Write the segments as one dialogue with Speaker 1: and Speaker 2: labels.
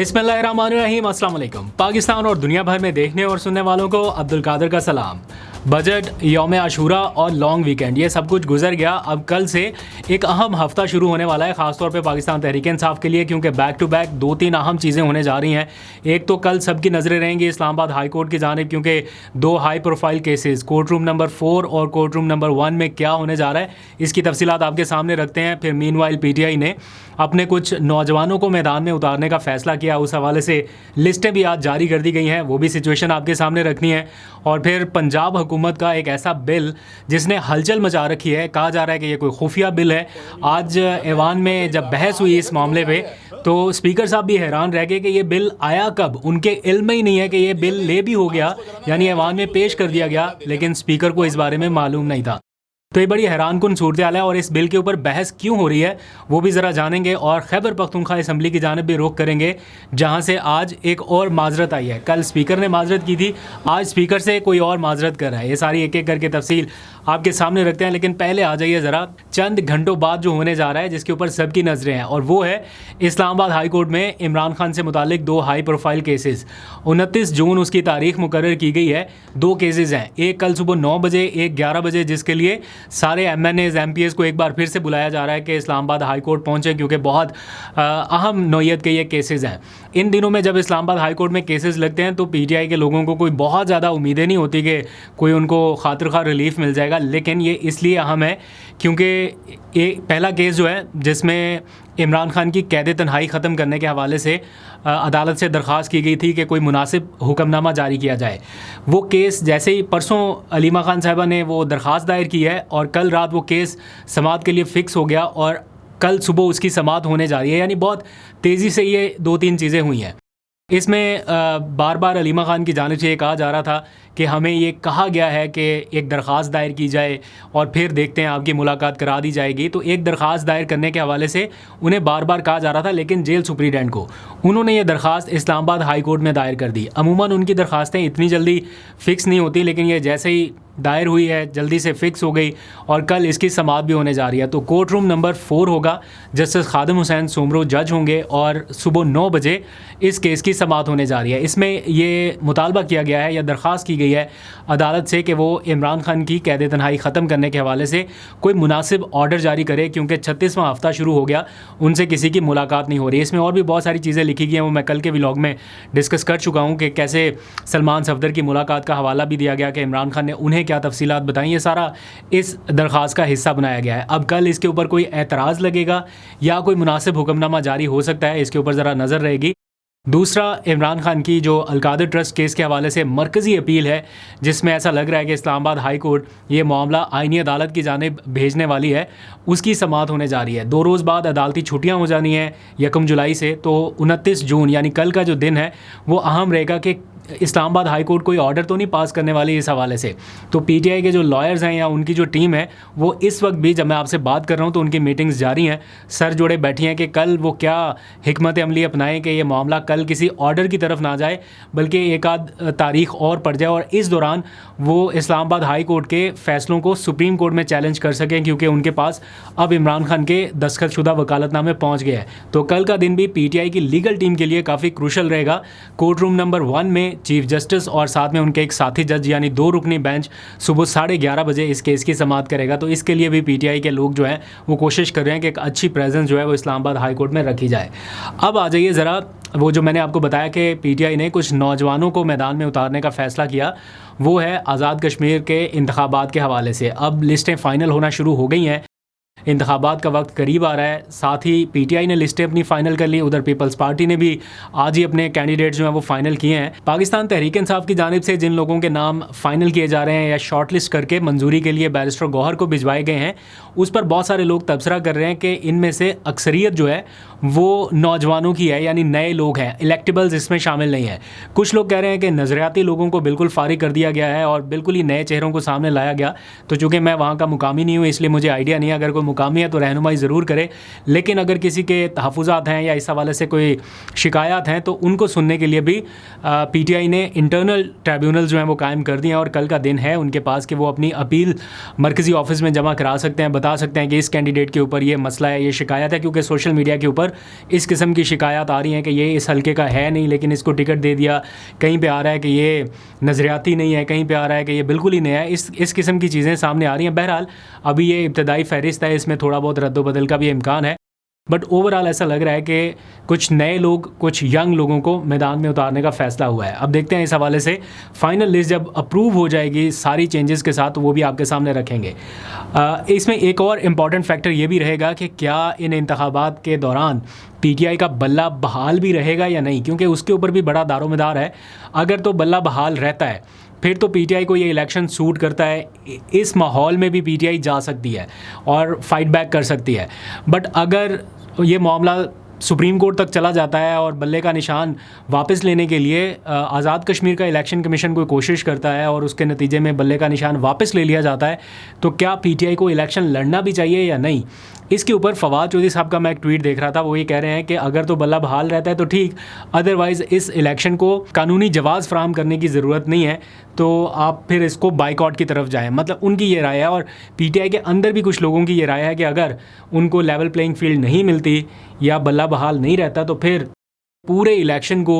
Speaker 1: बिस्मिल्लाहिर्रहमानिर्रहीम, अस्सलाम वालेकुम। पाकिस्तान और दुनिया भर में देखने और सुनने वालों को अब्दुल कादिर का सलाम। बजट, यौम आशूरा और लॉन्ग वीकेंड ये सब कुछ गुजर गया। अब कल से एक अहम हफ्ता शुरू होने वाला है, ख़ासतौर पे पाकिस्तान तहरीक इंसाफ के लिए, क्योंकि बैक टू बैक 2-3 अहम चीज़ें होने जा रही हैं। एक तो कल सबकी नज़रें रहेंगी इस्लामाबाद हाई कोर्ट की जानिब, क्योंकि 2 high profile cases court room number 4 और कोर्ट रूम नंबर 1 में क्या होने जा रहा है, इसकी तफसीलात आपके सामने रखते हैं। फिर मीनवाइल PTI ने अपने कुछ नौजवानों को मैदान में उतारने का फ़ैसला किया, उस हवाले से लिस्टें भी आज जारी कर दी गई हैं, वो भी सिचुएशन आपके सामने रखनी है। और फिर पंजाब हुकूमत का एक ऐसा बिल जिसने हलचल मचा रखी है, कहा जा रहा है कि ये कोई खुफिया बिल है। आज ऐवान में जब बहस हुई इस मामले पे, तो स्पीकर साहब भी हैरान रह गए कि ये बिल आया कब। उनके इल्म में ही नहीं है कि ये बिल ले भी हो गया, यानी ऐवान में पेश कर दिया गया, लेकिन स्पीकर को इस बारे में मालूम नहीं था। तो ये बड़ी हैरानकुन सूरत हाल है, और इस बिल के ऊपर बहस क्यों हो रही है वो भी ज़रा जानेंगे। और खैबर पख्तूनख्वा असम्बली की जानिब भी रुख करेंगे, जहाँ से आज एक और माजरत आई है। कल स्पीकर ने माजरत की थी, आज स्पीकर से कोई और माजरत कर रहा है। ये सारी एक एक करके तफसील आपके सामने रखते हैं, लेकिन पहले आ जाइए ज़रा चंद घंटों बाद जो होने जा रहा है, जिसके ऊपर सबकी नज़रें हैं, और वो है इस्लामाबाद हाई कोर्ट में इमरान खान से मुतालिक 2 हाई प्रोफाइल केसेस। 29 जून उसकी तारीख मुकर्रर की गई है। 2 केसेस हैं, एक कल सुबह 9 बजे, एक 11 बजे, जिसके लिए सारे MNAs MPs को एक बार फिर से बुलाया जा रहा है कि इस्लामाबाद हाई कोर्ट पहुँचें, क्योंकि बहुत अहम नौइयत के ये केसेस हैं। इन दिनों में जब इस्लामाबाद हाई कोर्ट में केसेस लगते हैं तो PTI के लोगों को कोई बहुत ज़्यादा उम्मीदें नहीं होती कि कोई उनको खातिर खा रिलीफ मिल जाएगा, लेकिन ये इसलिए अहम है क्योंकि ये पहला केस जो है जिसमें इमरान खान की कैद तन्हाई ख़त्म करने के हवाले से अदालत से दरख्वास्त की गई थी कि कोई मुनासिब हुक्मनामा जारी किया जाए। वो केस जैसे ही परसों अलीमा खान साहिबा ने वो दरख्वास्त दायर की है, और कल रात वो केस समाअत के लिए फ़िक्स हो गया, और कल सुबह उसकी समाअत होने जा रही है। यानी बहुत तेज़ी से ये 2-3 चीज़ें हुई हैं। इसमें बार बार अलीमा खान की जानिब से ये कहा जा रहा था कि हमें ये कहा गया है कि एक दरख्वास्त दायर की जाए और फिर देखते हैं आपकी मुलाकात करा दी जाएगी। तो एक दरख्वास्त दायर करने के हवाले से उन्हें बार बार कहा जा रहा था, लेकिन जेल सुपरिटेंडेंट को उन्होंने ये दरख्वास्त इस्लामाबाद हाई कोर्ट में दायर कर दी। अमूमन उनकी दरख्वास्तें इतनी जल्दी फ़िक्स नहीं होती, लेकिन ये जैसे ही दायर हुई है जल्दी से फ़िक्स हो गई, और कल इसकी समाअत भी होने जा रही है। तो कोर्ट रूम नंबर 4 होगा, जस्टिस खादिम हुसैन सोमरो जज होंगे, और सुबह 9 बजे इस केस की समाअत होने जा रही है। इसमें ये मुतालबा किया गया है या दरख्वास्त की गई है अदालत से कि वो इमरान खान की कैद तन्हाई ख़त्म करने के हवाले से कोई मुनासिब ऑर्डर जारी करे, क्योंकि 36वां हफ्ता शुरू हो गया, उनसे किसी की मुलाकात नहीं हो रही। इसमें और भी बहुत सारी चीज़ें लिखी गई हैं, वो मैं कल के व्लॉग में डिस्कस कर चुका हूँ कि कैसे सलमान सफदर की मुलाकात का हवाला भी दिया गया कि इमरान खान ने उन्हें क्या तफसीलात बताई। ये सारा इस दरख्वास्त का हिस्सा बनाया गया है। अब कल इसके ऊपर कोई एतराज़ लगेगा या कोई मुनासिब हुक्मनामा जारी हो सकता है, इसके ऊपर ज़रा नज़र रहेगी। दूसरा, इमरान खान की जो अलकादिर ट्रस्ट केस के हवाले से मरकज़ी अपील है, जिसमें ऐसा लग रहा है कि इस्लामाबाद हाई कोर्ट ये मामला आईनी अदालत की जानिब भेजने वाली है, उसकी समाअत होने जा रही है। 2 रोज़ बाद अदालती छुट्टियां हो जानी हैं 1 जुलाई से, तो 29 जून यानी कल का जो दिन है वो अहम रहेगा कि इस्लामाबाद हाई कोर्ट कोई ऑर्डर तो नहीं पास करने वाली इस हवाले से। तो PTI के जो लॉयर्स हैं या उनकी जो टीम है, वो इस वक्त भी जब मैं आपसे बात कर रहा हूँ तो उनकी मीटिंग्स जारी हैं, सर जोड़े बैठी हैं कि कल वो क्या हिकमत अमली अपनाएं कि ये मामला कल किसी ऑर्डर की तरफ ना जाए, बल्कि एक आध तारीख और पड़ जाए, और इस दौरान वो इस्लामाबाद हाई कोर्ट के फ़ैसलों को सुप्रीम कोर्ट में चैलेंज कर सकें, क्योंकि उनके पास अब इमरान खान के दस्तखतशुदा वकालतनामे पहुँच गए हैं। तो कल का दिन भी PTI की लीगल टीम के लिए काफ़ी क्रूशल रहेगा। कोर्ट रूम नंबर 1 में चीफ जस्टिस और साथ में उनके एक साथी जज यानी 2 रुकनी बेंच सुबह 11:30 बजे इस केस की समाअत करेगा। तो इसके लिए भी PTI के लोग जो हैं वो कोशिश कर रहे हैं कि एक अच्छी प्रेजेंस जो है वो इस्लामाबाद हाई कोर्ट में रखी जाए। अब आ जाइए ज़रा वो जो मैंने आपको बताया कि PTI ने कुछ नौजवानों को मैदान में उतारने का फ़ैसला किया, वो है आज़ाद कश्मीर के इंतखाबात के हवाले से। अब लिस्टें फ़ाइनल होना शुरू हो गई हैं, इंतखाबात का वक्त करीब आ रहा है। साथ ही PTI ने लिस्टें अपनी फ़ाइनल कर ली, उधर पीपल्स पार्टी ने भी आज ही अपने कैंडिडेट जो हैं वो फ़ाइनल किए हैं। पाकिस्तान तहरीक इंसाफ की जानिब से जिन लोगों के नाम फ़ाइनल किए जा रहे हैं या शॉर्ट लिस्ट करके मंजूरी के लिए बैरिस्टर गौहर को भिजवाए गए हैं, उस पर बहुत सारे लोग तबसरा कर रहे हैं कि इनमें से अक्सरियत जो है वो नौजवानों की है, यानी नए लोग हैं, इलेक्टेबल्स इसमें शामिल नहीं है। कुछ लोग कह रहे हैं कि नज़रियाती लोगों को बिल्कुल फारिग कर दिया गया है और बिल्कुल ही नए चेहरों को सामने लाया गया। तो चूँकि मैं वहाँ का मुकामी नहीं हूँ, इसलिए मुझे आइडिया नहीं है। अगर कोई मुकामी है तो रहनुमाई ज़रूर करे, लेकिन अगर किसी के तहफ़्फ़ुज़ात हैं या इस हवाले से कोई शिकायत हैं तो उनको सुनने के लिए भी पीटीआई ने इंटरनल ट्रिब्यूनल जो हैं वो कायम कर दिए हैं और कल का दिन है उनके पास कि वो अपनी अपील मरकज़ी ऑफिस में जमा करा सकते हैं, बता सकते हैं कि इस कैंडिडेट के ऊपर ये मसला है, ये शिकायत है। क्योंकि सोशल मीडिया के ऊपर इस किस्म की शिकायत आ रही हैं कि ये इस हल्के का है नहीं लेकिन इसको टिकट दे दिया, कहीं पे आ रहा है कि ये नज़रियाती नहीं है, कहीं पे आ रहा है कि ये बिल्कुल ही नया है, इस किस्म की चीज़ें सामने आ रही हैं। बहरहाल अभी ये इब्तदाई फहरिस्त है, इसमें थोड़ा बहुत रद्द-बदल का भी इम्कान है, बट ओवरऑल ऐसा लग रहा है कि कुछ नए लोग, कुछ यंग लोगों को मैदान में उतारने का फ़ैसला हुआ है। अब देखते हैं इस हवाले से फ़ाइनल लिस्ट जब अप्रूव हो जाएगी सारी चेंजेस के साथ तो वो भी आपके सामने रखेंगे। इसमें एक और इम्पॉर्टेंट फैक्टर ये भी रहेगा कि क्या इन इंतखाबात के दौरान पीटीआई का बल्ला बहाल भी रहेगा या नहीं, क्योंकि उसके ऊपर भी बड़ा दारोमदार है। अगर तो बल्ला बहाल रहता है फिर तो पीटीआई को ये इलेक्शन सूट करता है, इस माहौल में भी पीटीआई जा सकती है और फाइट बैक कर सकती है। बट अगर ये मामला सुप्रीम कोर्ट तक चला जाता है और बल्ले का निशान वापस लेने के लिए आज़ाद कश्मीर का इलेक्शन कमीशन कोई कोशिश करता है और उसके नतीजे में बल्ले का निशान वापस ले लिया जाता है, तो क्या पीटीआई को इलेक्शन लड़ना भी चाहिए या नहीं? इसके ऊपर फवाद चौधरी साहब का मैं एक ट्वीट देख रहा था, वो ये कह रहे हैं कि अगर तो बल्ला बहाल रहता है तो ठीक, अदरवाइज़ इस इलेक्शन को कानूनी जवाज़ फराहम करने की ज़रूरत नहीं है, तो आप फिर इसको बाइकआउट की तरफ जाएं। मतलब उनकी ये राय है और पीटीआई के अंदर भी कुछ लोगों की ये राय है कि अगर उनको लेवल प्लेइंग फील्ड नहीं मिलती या बल्ला बहाल नहीं रहता तो फिर पूरे इलेक्शन को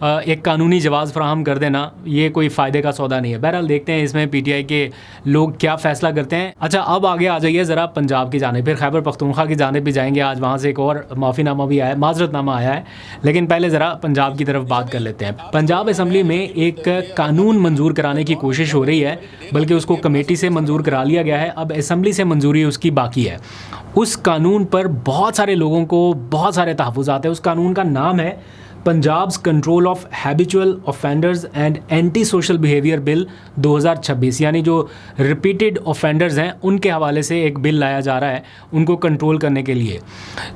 Speaker 1: एक कानूनी जवाज़ फराहम कर देना ये कोई फ़ायदे का सौदा नहीं है। बहरहाल देखते हैं इसमें पीटीआई के लोग क्या फ़ैसला करते हैं। अच्छा, अब आगे आ जाइए ज़रा पंजाब की जानिब, फिर खैबर पख्तूनख्वा की जानिब भी जाएंगे। आज वहाँ से एक और माफ़ीनामा भी आया है, माजरतनामा आया है, लेकिन पहले ज़रा पंजाब की तरफ बात कर लेते हैं। पंजाब असम्बली में एक कानून मंजूर कराने की कोशिश हो रही है, बल्कि उसको कमेटी से मंजूर करा लिया गया है, अब असम्बली से मंजूरी उसकी बाकी है। उस कानून पर बहुत सारे लोगों को बहुत सारे तहफ़्फ़ुज़ात हैं। उस कानून का नाम है Punjab's control of habitual offenders and anti social behaviour bill 2026, यानी जो रिपीटेड ऑफेंडर्स हैं उनके हवाले से एक बिल लाया जा रहा है उनको कंट्रोल करने के लिए।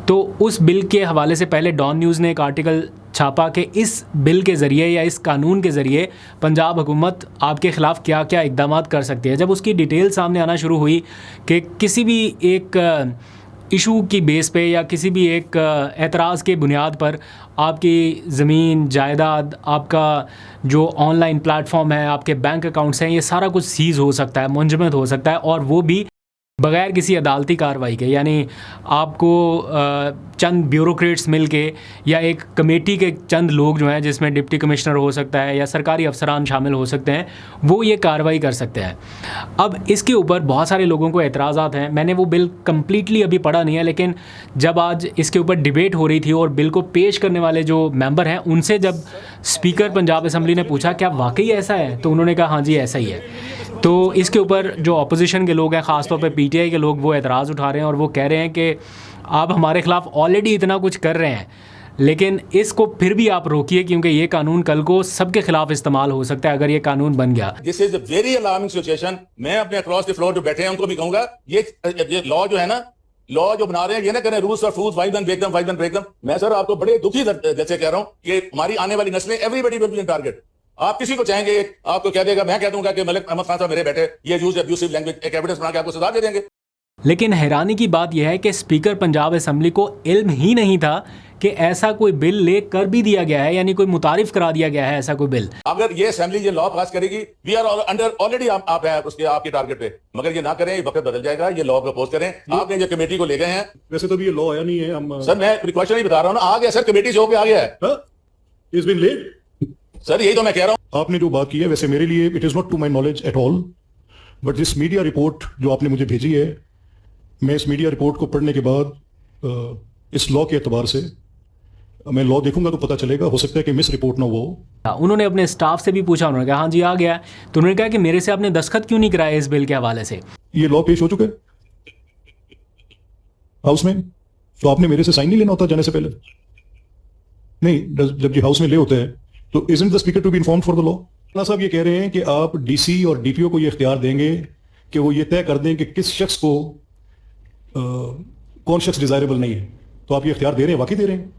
Speaker 1: तो उस बिल के हवाले से पहले डॉन न्यूज़ ने एक आर्टिकल छापा कि इस बिल के ज़रिए या इस कानून के ज़रिए पंजाब हुकूमत आपके ख़िलाफ़ क्या क्या इक़दाम कर सकती है। जब उसकी डिटेल सामने आना शुरू हुई कि किसी भी एक इशू की बेस पे या किसी भी एक एतराज़ के बुनियाद पर आपकी ज़मीन, जायदाद, आपका जो ऑनलाइन प्लेटफॉर्म है, आपके बैंक अकाउंट्स हैं, ये सारा कुछ सीज़ हो सकता है, मुंजमद हो सकता है, और वो भी बग़ैर किसी अदालती कार्रवाई के। यानी आपको चंद ब्यूरोक्रेट्स मिल के या एक कमेटी के चंद लोग जो हैं जिसमें डिप्टी कमिश्नर हो सकता है या सरकारी अफसरान शामिल हो सकते हैं, वो ये कार्रवाई कर सकते हैं। अब इसके ऊपर बहुत सारे लोगों को एतराज़ात हैं। मैंने वो बिल कम्प्लीटली अभी पढ़ा नहीं है, लेकिन जब आज इसके ऊपर डिबेट हो रही थी और बिल को पेश करने वाले जो मेंबर हैं उनसे जब स्पीकर पंजाब असम्बली ने पूछा क्या वाकई ऐसा है, तो उन्होंने कहा हाँ जी ऐसा ही है। तो इसके ऊपर जो अपोजिशन के लोग हैं, ख़ासतौर पे पीटीआई के लोग, वो एतराज़ उठा रहे हैं और वो कह रहे हैं कि आप हमारे ख़िलाफ़ ऑलरेडी इतना कुछ कर रहे हैं, लेकिन इसको फिर भी आप रोकिए क्योंकि ये कानून कल को सबके खिलाफ इस्तेमाल हो सकता है अगर ये कानून बन गया।
Speaker 2: This is a very alarming situation. मैं अपने अक्रॉस द फ्लोर जो बैठे हैं उनको भी कहूंगा, ये लॉ जो है ना, लॉ जो बना रहे हैं, ये ना करें रूल्स और फूल्स, वाइड एंड ब्रेक देम। मैं सर आपको बड़े दुखी जैसे कह रहा हूं कि हमारी आने वाली नस्लें, everybody will be in target. आप किसी को चाहेंगे, आपको कह देगा, मैं कह दूंगा कि मलिक अहमद खान साहब मेरे बैठे ये यूज अब्यूसिव लैंग्वेज, एक एविडेंस बना के आपको सजा दे देंगे।
Speaker 1: लेकिन हैरानी की बात यह है कि स्पीकर पंजाब असम्बली को इल्म ही नहीं था कि ऐसा कोई बिल ले कर भी दिया गया है, यानी कोई मुतारिफ करा दिया गया है ऐसा कोई बिल।
Speaker 2: अगर ये असेंबली ये लॉ पास करेगी, वी आर अंडर ऑलरेडी, आप हैं उसके आपके टारगेट पे, मगर ये ना करें, वक्त बदल जाएगा। ये लॉ प्रपोज करें, आपने जो कमेटी को ले गए हैं।
Speaker 3: वैसे तो भी ये लॉ आया नहीं है, हम
Speaker 2: सर मैं प्रिकॉशन ही बता रहा हूँ ना, आ गया सर, कमेटी से होकर आ गया है।
Speaker 3: इट्स बीन लेट
Speaker 2: सर, यही तो मैं कह रहा हूँ।
Speaker 3: आपने जो बात की है, वैसे मेरे लिए it is not to my knowledge at all, but this media report जो आपने मुझे भेजी है, मैं इस मीडिया रिपोर्ट को पढ़ने के बाद इस लॉ के एतबार से मैं लॉ देखूंगा तो पता चलेगा, हो सकता है कि मिस रिपोर्ट ना हो।
Speaker 1: उन्होंने अपने स्टाफ से भी पूछा, उन्होंने कहा हाँ जी आ गया है। तो उन्होंने कहा कि मेरे से आपने दस्तखत क्यों नहीं कराए इस बिल के हवाले से।
Speaker 3: ये लॉ पेश हो चुका है हाउस में, तो आपने मेरे से साइन नहीं लेना होता जाने से पहले? नहीं, जब ये हाउस में ले होते हैं तो isn't the speaker to be informed for the law? साहब ये कह रहे हैं कि आप डीसी और डीपीओ को ये इख्तियार देंगे कि वो ये तय कर दें कि किस शख्स को कौन शख्स डिजायरेबल नहीं है, तो आप ये इख्तियार दे रहे हैं, वाकई दे रहे हैं?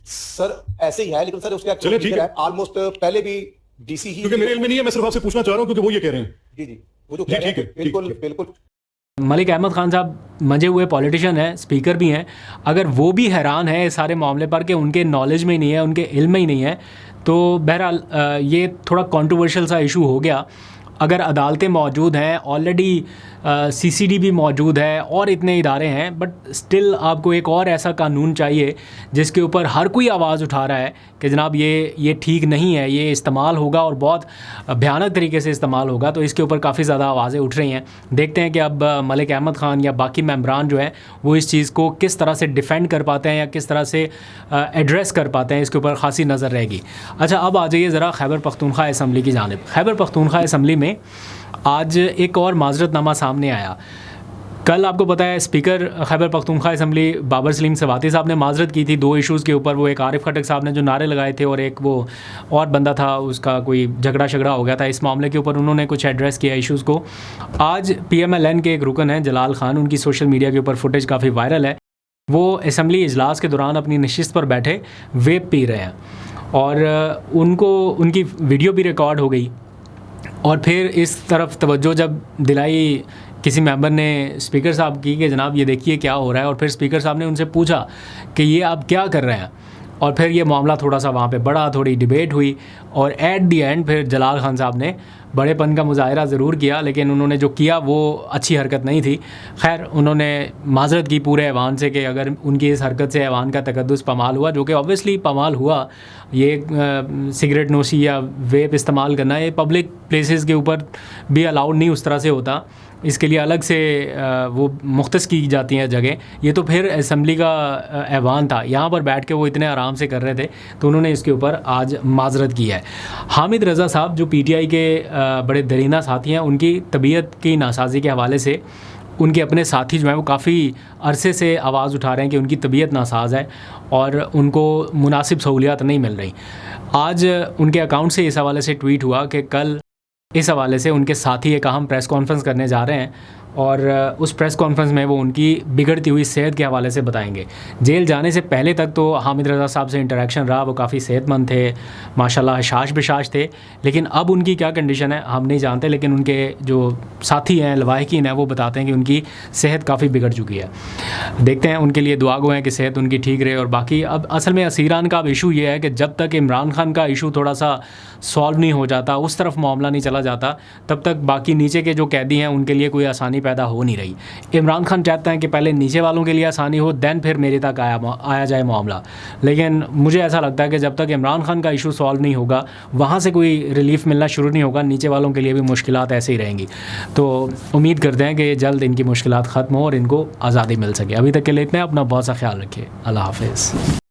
Speaker 4: सर ऐसे ही है, लेकिन सर उसका
Speaker 3: चलिए ठीक है,
Speaker 4: ऑलमोस्ट पहले भी डीसी ही,
Speaker 3: क्योंकि मेरे इल्म में नहीं है, मैं सिर्फ आपसे पूछना चाह रहा हूं क्योंकि वो ये कह रहे हैं।
Speaker 4: जी वो जो कह रहे हैं बिल्कुल बिल्कुल
Speaker 1: मलिक अहमद ख़ान साहब मंजे हुए पॉलिटिशियन हैं, स्पीकर भी हैं, अगर वो भी हैरान है इस सारे मामले पर कि उनके नॉलेज में ही नहीं है, उनके इल्म में ही नहीं है, तो बहरहाल ये थोड़ा कंट्रोवर्शियल सा इशू हो गया। अगर अदालतें मौजूद हैं, ऑलरेडी CCD भी मौजूद है और इतने इदारे हैं, बट स्टिल आपको एक और ऐसा कानून चाहिए जिसके ऊपर हर कोई आवाज़ उठा रहा है कि जनाब ये ठीक नहीं है, ये इस्तेमाल होगा और बहुत भयानक तरीके से इस्तेमाल होगा। तो इसके ऊपर काफ़ी ज़्यादा आवाज़ें उठ रही हैं। देखते हैं कि अब मलिक अहमद ख़ान या बाकी मेंबरान जो हैं वो इस चीज़ को किस तरह से डिफ़ेंड कर पाते हैं या किस तरह से एड्रेस कर पाते हैं, इसके ऊपर ख़ासी नज़र रहेगी। अच्छा, अब आ जाइए ज़रा खैबर पख्तूनख्वा असम्बली की जानिब। खैबर पख्तूनख्वा असम्बली में आज एक और माजरतनामा सामने आया। कल आपको पता है स्पीकर खैबर पख्तूनख्वा असम्बली बाबर सलीम सवाती साहब ने माजरत की थी 2 इश्यूज़ के ऊपर। वो एक आरिफ खटक साहब ने जो नारे लगाए थे और एक वो और बंदा था, उसका कोई झगड़ा हो गया था, इस मामले के ऊपर उन्होंने कुछ एड्रेस किया इश्यूज़ को। आज PMLN के एक रुकन हैं जलाल खान, उनकी सोशल मीडिया के ऊपर फुटेज काफ़ी वायरल है। वो असम्बली इजलास के दौरान अपनी नशिस्त पर बैठे वेप पी रहे हैं और उनकी वीडियो भी रिकॉर्ड हो गई। और फिर इस तरफ तवज्जो जब दिलाई किसी मेंबर ने स्पीकर साहब की कि जनाब ये देखिए क्या हो रहा है, और फिर स्पीकर साहब ने उनसे पूछा कि ये आप क्या कर रहे हैं, और फिर ये मामला थोड़ा सा वहाँ पे बढ़ा, थोड़ी डिबेट हुई और एट दी एंड फिर जलाल खान साहब ने बड़ेपन का मुजाहरा ज़रूर किया, लेकिन उन्होंने जो किया वो अच्छी हरकत नहीं थी। खैर, उन्होंने माजरत की पूरे ऐवान से कि अगर उनकी इस हरकत से ऐवान का तकद्दुस पामाल हुआ, जो कि ऑब्वियसली पामाल हुआ। ये सिगरेट नोशी या वेप इस्तेमाल करना ये पब्लिक प्लेसेस के ऊपर भी अलाउड नहीं उस तरह से होता, इसके लिए अलग से वो मुख्तस की जाती हैं जगह। ये तो फिर असम्बली का ऐवान था, यहाँ पर बैठ के वो इतने आराम से कर रहे थे, तो उन्होंने इसके ऊपर आज माजरत की है। हामिद रज़ा साहब जो PTI के बड़े दरीना साथी हैं, उनकी तबीयत की नासाजी के हवाले से उनके अपने साथी जो हैं वो काफ़ी अरसे से आवाज़ उठा रहे हैं कि उनकी तबीयत नासाज है और उनको मुनासिब सहूलियात नहीं मिल रही। आज उनके अकाउंट से इस हवाले से ट्वीट हुआ कि कल इस हवाले से उनके साथी एक अहम प्रेस कॉन्फ्रेंस करने जा रहे हैं और उस प्रेस कॉन्फ्रेंस में वो उनकी बिगड़ती हुई सेहत के हवाले से बताएंगे। जेल जाने से पहले तक तो हामिद रज़ा साहब से इंटरेक्शन रहा, वो काफ़ी सेहतमंद थे, माशाल्लाह शाश बिशाश थे, लेकिन अब उनकी क्या कंडीशन है हम नहीं जानते। लेकिन उनके जो साथी हैं, लवाहिकीन हैं, वो बताते हैं कि उनकी सेहत काफ़ी बिगड़ चुकी है। देखते हैं, उनके लिए दुआ गो हैं कि सेहत उनकी ठीक रहे। और बाकी अब असल में असीरान का अब इशू ये है कि जब तक इमरान खान का इशू थोड़ा सा सॉल्व नहीं हो जाता, उस तरफ मामला नहीं चला जाता, तब तक बाकी नीचे के जो कैदी हैं उनके लिए कोई आसानी पैदा हो नहीं रही। इमरान खान चाहता है कि पहले नीचे वालों के लिए आसानी हो, दैन फिर मेरे तक आया जाए मामला। लेकिन मुझे ऐसा लगता है कि जब तक इमरान खान का इशू सॉल्व नहीं होगा, वहाँ से कोई रिलीफ मिलना शुरू नहीं होगा, नीचे वालों के लिए भी मुश्किलात ऐसे ही रहेंगी। तो उम्मीद करते हैं कि जल्द इनकी मुश्किलात ख़त्म हो और इनको आज़ादी मिल सके। अभी तक के लिए इतना, अपना बहुत सा ख्याल रखिए। अल्लाह हाफ़िज़।